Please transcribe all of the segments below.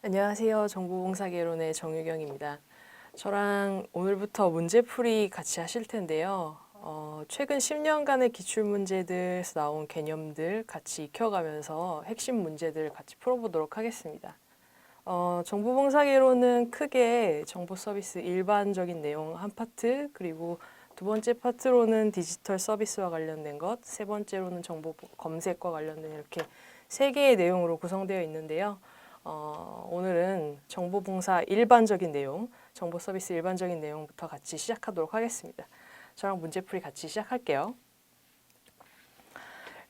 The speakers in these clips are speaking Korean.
안녕하세요. 정보봉사개론의 정유경입니다. 저랑 오늘부터 문제풀이 같이 하실 텐데요. 최근 10년간의 기출문제들에서 나온 개념들 같이 익혀가면서 핵심 문제들 같이 풀어보도록 하겠습니다. 정보봉사개론은 크게 정보서비스 일반적인 내용 한 파트, 그리고 두 번째 파트로는 디지털 서비스와 관련된 것, 세 번째로는 정보 검색과 관련된 이렇게 세 개의 내용으로 구성되어 있는데요. 오늘은 정보봉사 일반적인 내용, 정보 서비스 일반적인 내용부터 같이 시작하도록 하겠습니다. 저랑 문제풀이 같이 시작할게요.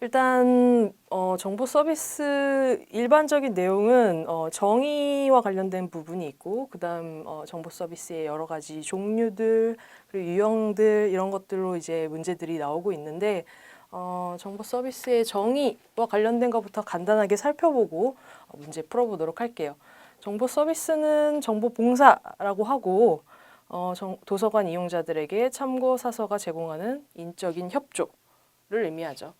일단 정보 서비스 일반적인 내용은 정의와 관련된 부분이 있고, 그다음 정보 서비스의 여러 가지 종류들 그리고 유형들 이런 것들로 이제 문제들이 나오고 있는데, 정보 서비스의 정의와 관련된 것부터 간단하게 살펴보고 문제 풀어보도록 할게요. 정보 서비스는 정보 봉사라고 하고, 도서관 이용자들에게 참고 사서가 제공하는 인적인 협조를 의미하죠.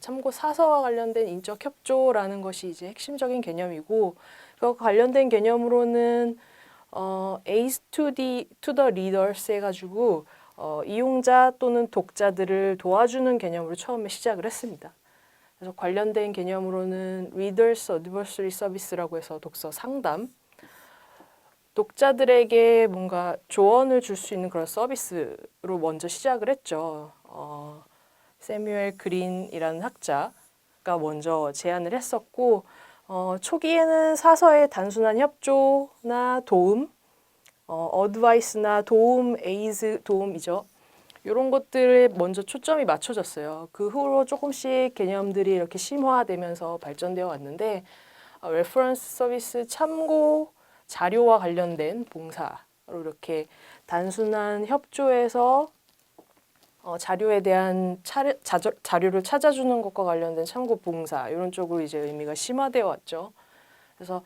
참고 사서와 관련된 인적 협조라는 것이 이제 핵심적인 개념이고, 그 관련된 개념으로는 A's to the readers 해가지고 이용자 또는 독자들을 도와주는 개념으로 처음에 시작을 했습니다. 그래서 관련된 개념으로는 Readers Advisory Service라고 해서 독서 상담, 독자들에게 뭔가 조언을 줄 수 있는 그런 서비스로 먼저 시작을 했죠. 세뮤엘 그린이라는 학자가 먼저 제안을 했었고, 초기에는 사서의 단순한 협조나 도움, 어드바이스나 도움, 에이즈 도움이죠. 이런 것들에 먼저 초점이 맞춰졌어요. 그 후로 조금씩 개념들이 이렇게 심화되면서 발전되어 왔는데, 레퍼런스 서비스 참고 자료와 관련된 봉사로 이렇게 단순한 협조에서 자료에 대한 자료를 찾아주는 것과 관련된 참고 봉사 이런 쪽으로 이제 의미가 심화되어 왔죠. 그래서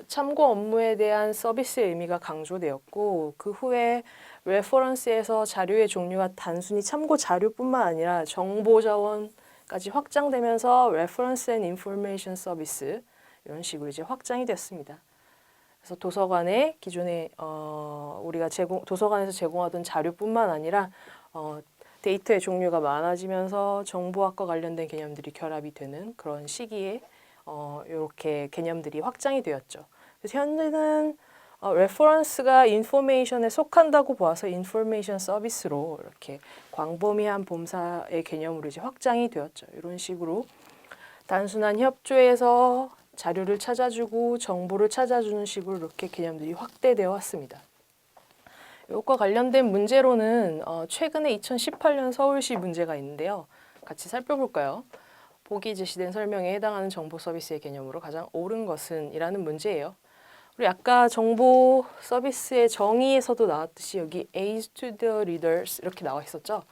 참고 업무에 대한 서비스의 의미가 강조되었고, 그 후에 레퍼런스에서 자료의 종류가 단순히 참고 자료뿐만 아니라 정보 자원까지 확장되면서 레퍼런스 앤 인포메이션 서비스 이런 식으로 이제 확장이 됐습니다. 그래서 도서관에 기존에 우리가 도서관에서 제공하던 자료뿐만 아니라 데이터의 종류가 많아지면서 정보학과 관련된 개념들이 결합이 되는 그런 시기에 이렇게 개념들이 확장이 되었죠. 그래서 현재는 레퍼런스가 인포메이션에 속한다고 보아서 인포메이션 서비스로 이렇게 광범위한 범사의 개념으로 이제 확장이 되었죠. 이런 식으로 단순한 협조에서 자료를 찾아주고 정보를 찾아주는 식으로 이렇게 개념들이 확대되어 왔습니다. 이것과 관련된 문제로는 최근에 2018년 서울시 문제가 있는데요. 같이 살펴볼까요? 보기 제시된 설명에 해당하는 정보 서비스의 개념으로 가장 옳은 것은 이라는 문제예요. 우리 아까 정보 서비스의 정의에서도 나왔듯이 여기 A's to the readers 이렇게 나와 있었죠.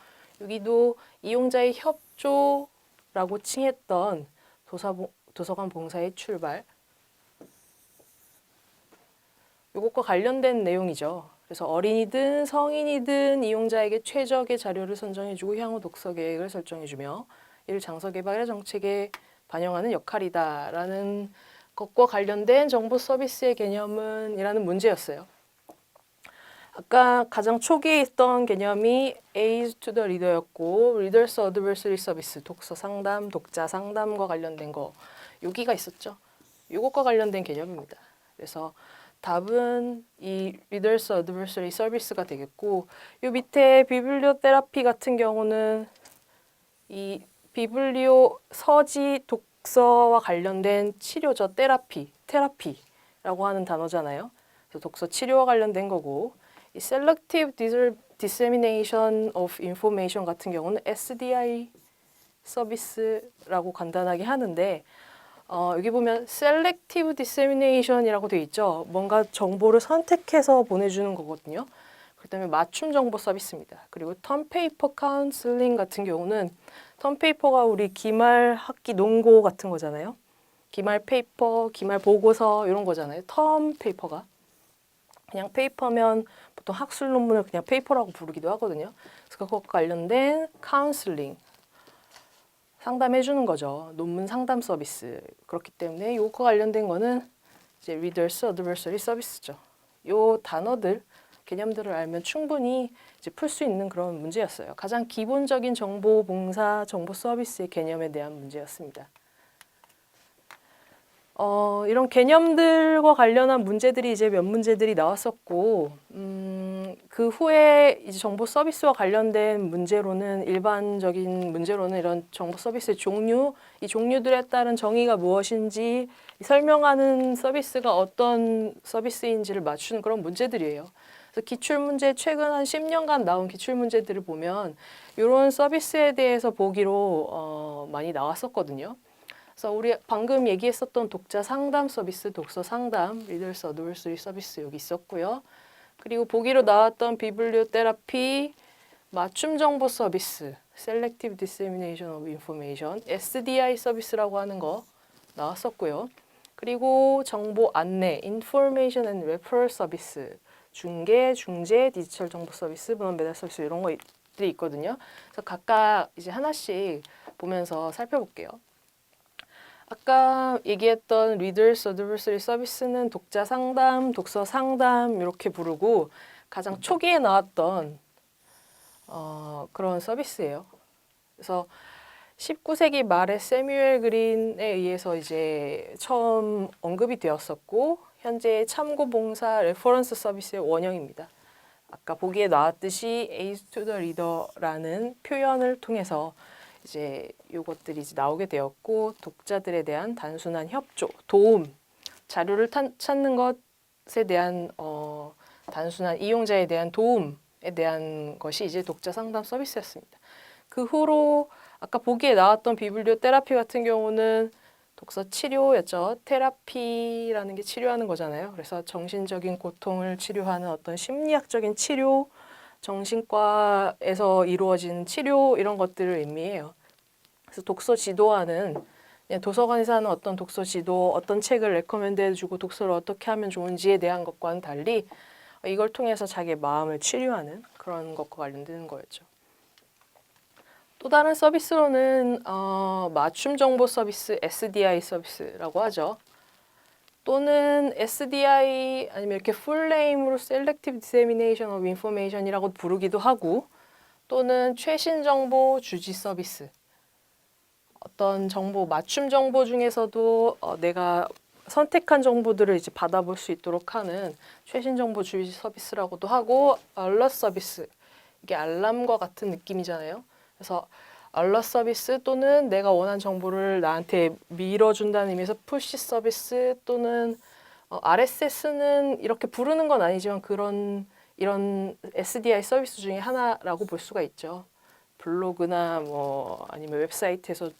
여기도 이용자의 협조라고 칭했던 도서관 봉사의 출발, 이것과 관련된 내용이죠. 그래서 어린이든 성인이든 이용자에게 최적의 자료를 선정해주고 향후 독서 계획을 설정해주며 이를 장서 개발의 정책에 반영하는 역할이다라는 것과 관련된 정보 서비스의 개념은 이라는 문제였어요. 아까 가장 초기에 있던 개념이 A's to the Reader였고, Readers Advisory Service, 독서 상담, 독자 상담과 관련된 거 여기가 있었죠. 이것과 관련된 개념입니다. 그래서 답은 이 Readers Advisory Service가 되겠고, 이 밑에 비블리오 테라피 같은 경우는 이 비블리오 서지 독서와 관련된 치료죠. 테라피라고 하는 단어잖아요. 그래서 독서 치료와 관련된 거고, 이 Selective Dissemination of Information 같은 경우는 SDI 서비스라고 간단하게 하는데, 여기 보면 Selective Dissemination이라고 되어 있죠. 뭔가 정보를 선택해서 보내주는 거거든요. 그다음에 맞춤 정보 서비스입니다. 그리고 턴페이퍼 카운슬링 같은 경우는 턴페이퍼가 우리 기말 학기 논고 같은 거잖아요. 기말 페이퍼, 기말 보고서 이런 거잖아요. 턴페이퍼가. 그냥 페이퍼면 보통 학술 논문을 그냥 페이퍼라고 부르기도 하거든요. 그래서 그것과 관련된 카운슬링, 상담해 주는 거죠. 논문 상담 서비스. 그렇기 때문에 이것과 관련된 거는 이제 readers, adversary 서비스죠. 요 단어들, 개념들을 알면 충분히 이제 풀 수 있는 그런 문제였어요. 가장 기본적인 정보 봉사, 정보 서비스의 개념에 대한 문제였습니다. 이런 개념들과 관련한 문제들이 이제 몇 문제들이 나왔었고, 그 후에 이제 정보 서비스와 관련된 문제로는 일반적인 문제로는 이런 정보 서비스의 종류, 이 종류들에 따른 정의가 무엇인지 설명하는 서비스가 어떤 서비스인지를 맞추는 그런 문제들이에요. 그래서 기출문제 최근 한 10년간 나온 기출문제들을 보면 이런 서비스에 대해서 보기로 많이 나왔었거든요. 그래서 우리 방금 얘기했었던 독자 상담 서비스, 독서 상담, 리더스 어드버서리 서비스 여기 있었고요. 그리고 보기로 나왔던 비블리오 테라피, 맞춤 정보 서비스, Selective Dissemination of Information, SDI 서비스라고 하는 거 나왔었고요. 그리고 정보 안내, Information and Referral 서비스, 중개, 중재, 디지털 정보 서비스, 문헌 배달 서비스 이런 것들이 있거든요. 그래서 각각 이제 하나씩 보면서 살펴볼게요. 아까 얘기했던 Readers Advisory 서비스는 독자 상담, 독서 상담 이렇게 부르고 가장 초기에 나왔던 그런 서비스예요. 그래서 19세기 말에 세뮤엘 그린에 의해서 이제 처음 언급이 되었었고 현재 참고봉사 레퍼런스 서비스의 원형입니다. 아까 보기에 나왔듯이 Aid to the Reader라는 표현을 통해서 이제 요것들이 이제 나오게 되었고 독자들에 대한 단순한 협조, 도움, 자료를 찾는 것에 대한 단순한 이용자에 대한 도움에 대한 것이 이제 독자 상담 서비스였습니다. 그 후로 아까 보기에 나왔던 비블리오 테라피 같은 경우는 독서 치료였죠. 테라피라는 게 치료하는 거잖아요. 그래서 정신적인 고통을 치료하는 어떤 심리학적인 치료, 정신과에서 이루어진 치료 이런 것들을 의미해요. 그래서 독서 지도하는 그냥 도서관에서 하는 어떤 독서 지도, 어떤 책을 레커멘드 해주고 독서를 어떻게 하면 좋은지에 대한 것과는 달리 이걸 통해서 자기의 마음을 치료하는 그런 것과 관련되는 거였죠. 또 다른 서비스로는 맞춤 정보 서비스, SDI 서비스라고 하죠. 또는 SDI 아니면 이렇게 풀네임으로 Selective Dissemination of Information이라고 부르기도 하고 또는 최신 정보 주지 서비스. 어떤 정보, 맞춤 정보 중에서도 내가 선택한 정보들을 이제 받아볼 수 있도록 하는 최신 정보 주지 서비스라고도 하고 알럿 서비스. 이게 알람과 같은 느낌이잖아요. 그래서 알럿 서비스 또는 내가 원하는 정보를 나한테 밀어준다는 의미에서 푸시 서비스 또는 RSS는 이렇게 부르는 건 아니지만 이런 SDI 서비스 중에 하나라고 볼 수가 있죠. 블로그나 뭐 아니면 웹사이트에서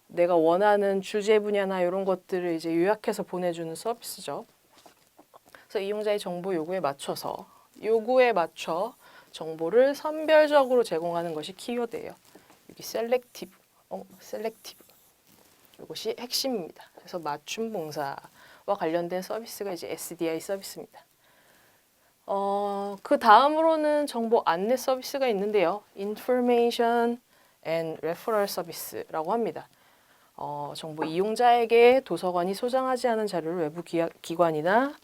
내가 원하는 주제 분야나 이런 것들을 이제 요약해서 보내주는 서비스죠. 그래서 이용자의 정보 요구에 맞춰 정보를 선별적으로 제공하는 것이 키워드예요. 여기 셀렉티브. 이것이 핵심입니다. 그래서 맞춤 봉사와 관련된 서비스가 이제 SDI 서비스입니다. 그 다음으로는 정보 안내 서비스가 있는데요. Information and Referral Service라고 합니다. 정보 이용자에게 도서관이 소장하지 않은 자료를 외부 기관이나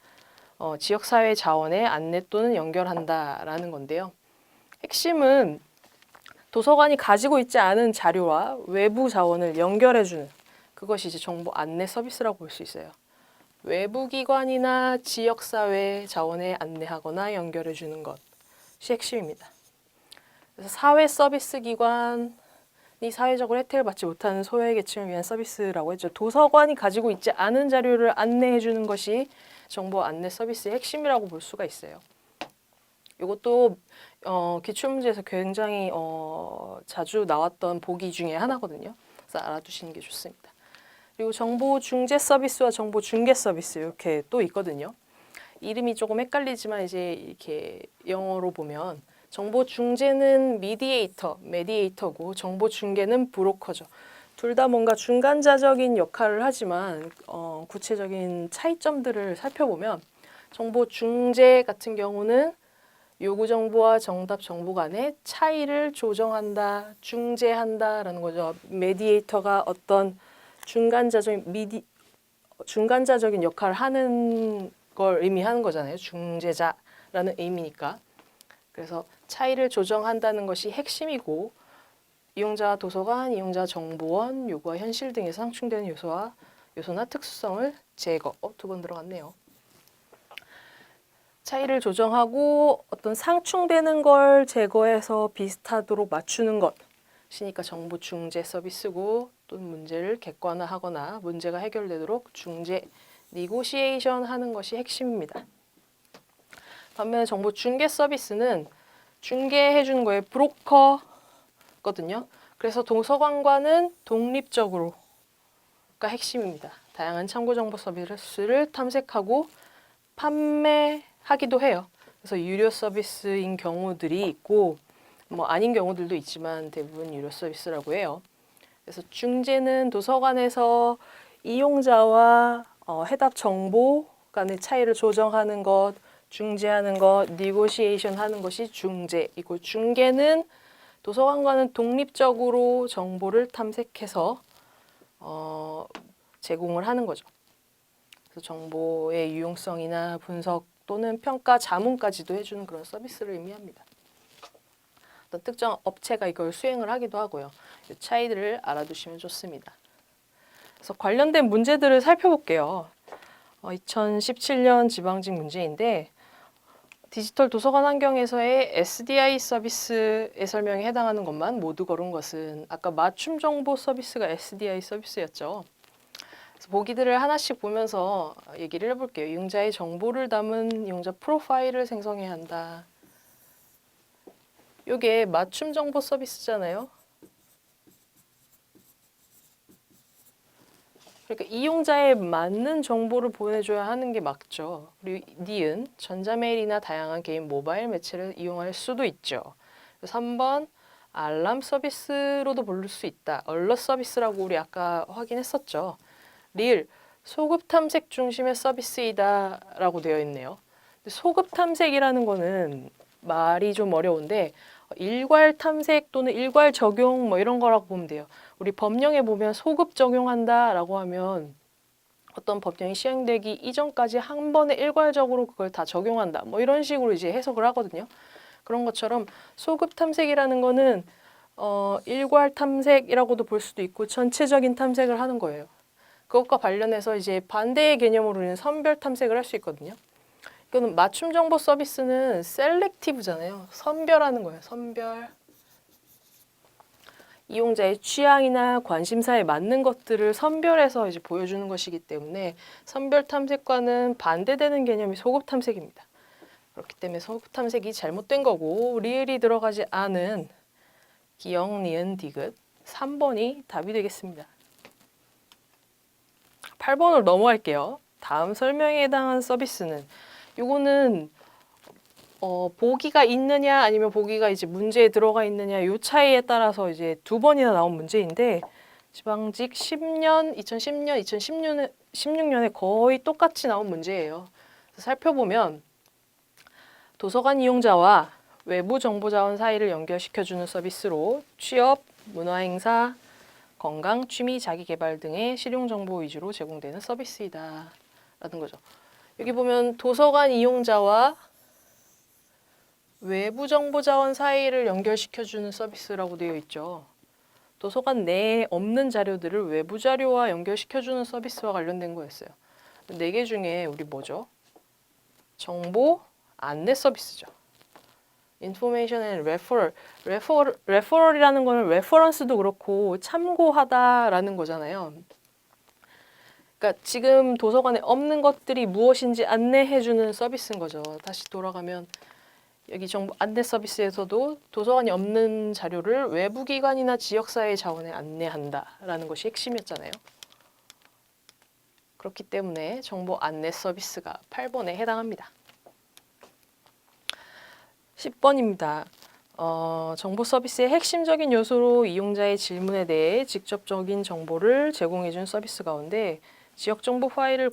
지역사회 자원에 안내 또는 연결한다라는 건데요. 핵심은 도서관이 가지고 있지 않은 자료와 외부 자원을 연결해주는 그것이 이제 정보 안내 서비스라고 볼 수 있어요. 외부 기관이나 지역사회 자원에 안내하거나 연결해주는 것이 핵심입니다. 그래서 사회 서비스 기관이 사회적으로 혜택을 받지 못하는 소외계층을 위한 서비스라고 했죠. 도서관이 가지고 있지 않은 자료를 안내해주는 것이 정보 안내 서비스의 핵심이라고 볼 수가 있어요. 이것도 기출문제에서 굉장히 자주 나왔던 보기 중에 하나거든요. 그래서 알아두시는 게 좋습니다. 그리고 정보 중재 서비스와 정보 중개 서비스 이렇게 또 있거든요. 이름이 조금 헷갈리지만 이제 이렇게 영어로 보면 정보 중재는 메디에이터고 정보 중개는 브로커죠. 둘 다 뭔가 중간자적인 역할을 하지만 구체적인 차이점들을 살펴보면 정보 중재 같은 경우는 요구 정보와 정답 정보 간의 차이를 조정한다, 중재한다라는 거죠. 메디에이터가 어떤 중간자적인 중간자적인 역할을 하는 걸 의미하는 거잖아요. 중재자라는 의미니까. 그래서 차이를 조정한다는 것이 핵심이고 이용자 도서관, 이용자 정보원, 요구와 현실 등에서 상충되는 요소나 특수성을 제거. 두 번 들어갔네요. 차이를 조정하고 어떤 상충되는 걸 제거해서 비슷하도록 맞추는 것이니까 정보 중재 서비스고 또는 문제를 객관화하거나 문제가 해결되도록 중재, 니고시에이션 하는 것이 핵심입니다. 반면에 정보 중개 서비스는 중개해 주는 거에 브로커거든요. 그래서 도서관과는 독립적으로가 핵심입니다. 다양한 참고 정보 서비스를 탐색하고 판매하기도 해요. 그래서 유료 서비스인 경우들이 있고 뭐 아닌 경우들도 있지만 대부분 유료 서비스라고 해요. 그래서 중재는 도서관에서 이용자와 해답 정보 간의 차이를 조정하는 것, 중재하는 것, 니고시에이션 하는 것이 중재이고 중개는 도서관과는 독립적으로 정보를 탐색해서 제공을 하는 거죠. 그래서 정보의 유용성이나 분석 또는 평가, 자문까지도 해주는 그런 서비스를 의미합니다. 어떤 특정 업체가 이걸 수행을 하기도 하고요. 이 차이들을 알아두시면 좋습니다. 그래서 관련된 문제들을 살펴볼게요. 2017년 지방직 문제인데 디지털 도서관 환경에서의 SDI 서비스의 설명에 해당하는 것만 모두 거른 것은 아까 맞춤 정보 서비스가 SDI 서비스였죠. 그래서 보기들을 하나씩 보면서 얘기를 해볼게요. 이용자의 정보를 담은 이용자 프로파일을 생성해야 한다. 이게 맞춤 정보 서비스잖아요. 그러니까 이용자에 맞는 정보를 보내줘야 하는 게 맞죠. 그리고 니은, 전자메일이나 다양한 개인 모바일 매체를 이용할 수도 있죠. 3번, 알람 서비스로도 부를 수 있다. 얼럿 서비스라고 우리 아까 확인했었죠. 리을, 소급 탐색 중심의 서비스이다 라고 되어 있네요. 소급 탐색이라는 거는 말이 좀 어려운데 일괄 탐색 또는 일괄 적용 뭐 이런 거라고 보면 돼요. 우리 법령에 보면 소급 적용한다라고 하면 어떤 법령이 시행되기 이전까지 한 번에 일괄적으로 그걸 다 적용한다. 뭐 이런 식으로 이제 해석을 하거든요. 그런 것처럼 소급 탐색이라는 거는 일괄 탐색이라고도 볼 수도 있고 전체적인 탐색을 하는 거예요. 그것과 관련해서 이제 반대의 개념으로는 선별 탐색을 할 수 있거든요. 이거는 맞춤 정보 서비스는 셀렉티브잖아요. 선별하는 거예요. 선별. 이용자의 취향이나 관심사에 맞는 것들을 선별해서 이제 보여주는 것이기 때문에 선별 탐색과는 반대되는 개념이 소급 탐색입니다. 그렇기 때문에 소급 탐색이 잘못된 거고 리을이 들어가지 않은 기역, 니은, 디귿 3번이 답이 되겠습니다. 8번을 넘어갈게요. 다음 설명에 해당하는 서비스는 요거는 보기가 있느냐 아니면 보기가 이제 문제에 들어가 있느냐 요 차이에 따라서 이제 두 번이나 나온 문제인데 지방직 2010년, 2016년에 거의 똑같이 나온 문제예요. 살펴보면 도서관 이용자와 외부 정보자원 사이를 연결시켜주는 서비스로 취업, 문화행사, 건강, 취미, 자기개발 등의 실용정보 위주로 제공되는 서비스이다 라는 거죠. 여기 보면 도서관 이용자와 외부 정보 자원 사이를 연결시켜주는 서비스라고 되어 있죠. 도서관 내에 없는 자료들을 외부 자료와 연결시켜주는 서비스와 관련된 거였어요. 4개 중에 우리 뭐죠? 정보 안내 서비스죠. Information and Referral. Referral이라는 거는 reference도 그렇고 참고하다라는 거잖아요. 그러니까 지금 도서관에 없는 것들이 무엇인지 안내해주는 서비스인 거죠. 다시 돌아가면 여기 정보 안내 서비스에서도 도서관이 없는 자료를 외부 기관이나 지역사회 자원에 안내한다라는 것이 핵심이었잖아요. 그렇기 때문에 정보 안내 서비스가 8번에 해당합니다. 10번입니다. 정보 서비스의 핵심적인 요소로 이용자의 질문에 대해 직접적인 정보를 제공해준 서비스 가운데 지역정보 파일의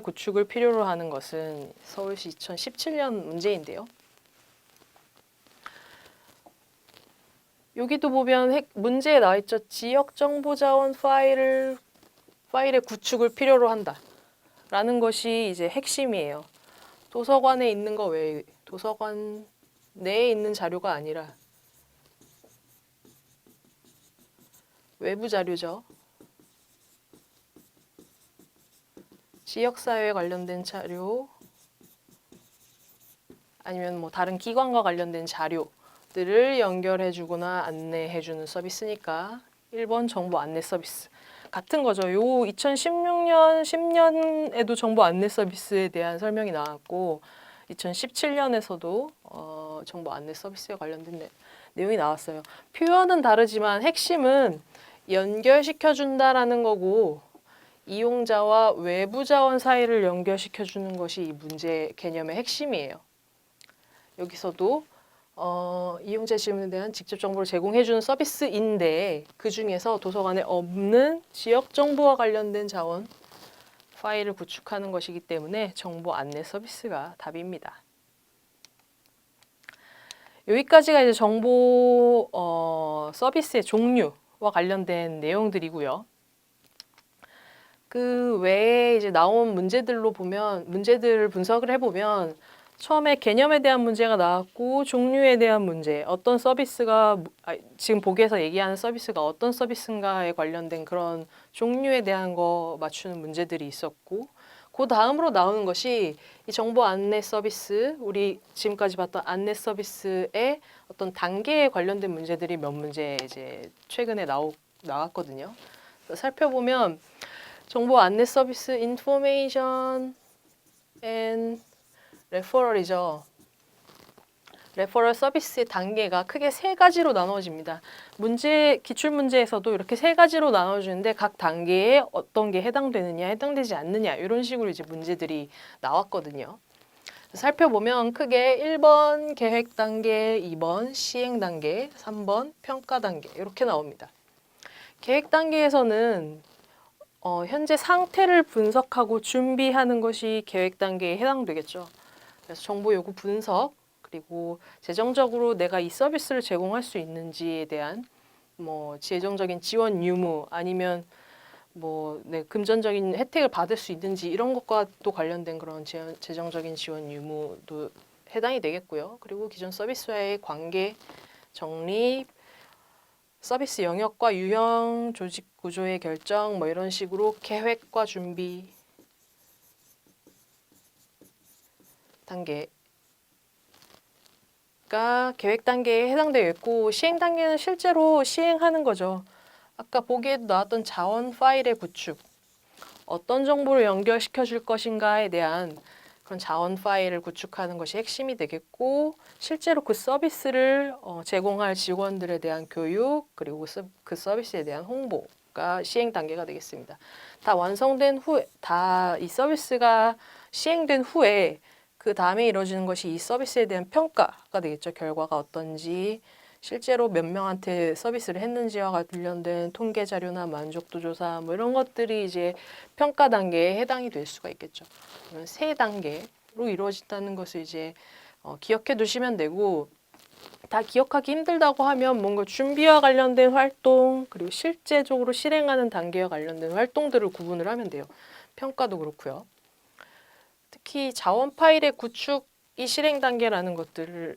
구축을 필요로 하는 것은 서울시 2017년 문제인데요. 여기도 보면 문제에 나와 있죠. 지역정보자원 파일의 구축을 필요로 한다. 라는 것이 이제 핵심이에요. 도서관에 있는 거 외에, 도서관 내에 있는 자료가 아니라 외부 자료죠. 지역사회에 관련된 자료, 아니면 뭐 다른 기관과 관련된 자료들을 연결해주거나 안내해주는 서비스니까 1번 정보 안내 서비스. 같은 거죠. 요 2016년, 10년에도 정보 안내 서비스에 대한 설명이 나왔고 2017년에서도 정보 안내 서비스에 관련된 내용이 나왔어요. 표현은 다르지만 핵심은 연결시켜준다라는 거고 이용자와 외부 자원 사이를 연결시켜주는 것이 이 문제 개념의 핵심이에요. 여기서도 이용자 질문에 대한 직접 정보를 제공해주는 서비스인데 그 중에서 도서관에 없는 지역 정보와 관련된 자원 파일을 구축하는 것이기 때문에 정보 안내 서비스가 답입니다. 여기까지가 이제 정보 서비스의 종류와 관련된 내용들이고요. 그 외에 이제 나온 문제들로 보면 문제들을 분석을 해보면 처음에 개념에 대한 문제가 나왔고 종류에 대한 문제, 어떤 서비스가 지금 보기에서 얘기하는 서비스가 어떤 서비스인가에 관련된 그런 종류에 대한 거 맞추는 문제들이 있었고 그 다음으로 나오는 것이 이 정보 안내 서비스, 우리 지금까지 봤던 안내 서비스의 어떤 단계에 관련된 문제들이 몇 문제 이제 최근에 나왔거든요. 살펴보면 정보 안내 서비스 인포메이션 앤 레퍼럴이죠. 레퍼럴 서비스의 단계가 크게 세 가지로 나눠집니다. 기출 문제에서도 이렇게 세 가지로 나눠주는데 각 단계에 어떤 게 해당되느냐, 해당되지 않느냐 이런 식으로 이제 문제들이 나왔거든요. 살펴보면 크게 1번 계획 단계, 2번 시행 단계, 3번 평가 단계 이렇게 나옵니다. 계획 단계에서는 현재 상태를 분석하고 준비하는 것이 계획 단계에 해당되겠죠. 그래서 정보 요구 분석, 그리고 재정적으로 내가 이 서비스를 제공할 수 있는지에 대한 뭐 재정적인 지원 유무 아니면 뭐 금전적인 혜택을 받을 수 있는지 이런 것과 또 관련된 그런 재정적인 지원 유무도 해당이 되겠고요. 그리고 기존 서비스와의 관계 정립, 서비스 영역과 유형, 조직 구조의 결정 뭐 이런 식으로 계획과 준비 단계가 계획 단계에 해당되겠고 시행 단계는 실제로 시행하는 거죠. 아까 보기에도 나왔던 자원 파일의 구축, 어떤 정보를 연결시켜 줄 것인가에 대한 그런 자원 파일을 구축하는 것이 핵심이 되겠고 실제로 그 서비스를 제공할 직원들에 대한 교육 그리고 그 서비스에 대한 홍보가 시행 단계가 되겠습니다. 다 완성된 후에 다 이 서비스가 시행된 후에 그 다음에 이루어지는 것이 이 서비스에 대한 평가가 되겠죠. 결과가 어떤지 실제로 몇 명한테 서비스를 했는지와 관련된 통계 자료나 만족도 조사 뭐 이런 것들이 이제 평가 단계에 해당이 될 수가 있겠죠. 그러면 세 단계로 이루어진다는 것을 이제 기억해 두시면 되고 다 기억하기 힘들다고 하면 뭔가 준비와 관련된 활동 그리고 실제적으로 실행하는 단계와 관련된 활동들을 구분을 하면 돼요. 평가도 그렇고요. 특히 자원 파일의 구축이 실행 단계라는 것을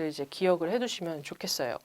이제 기억을 해두시면 좋겠어요.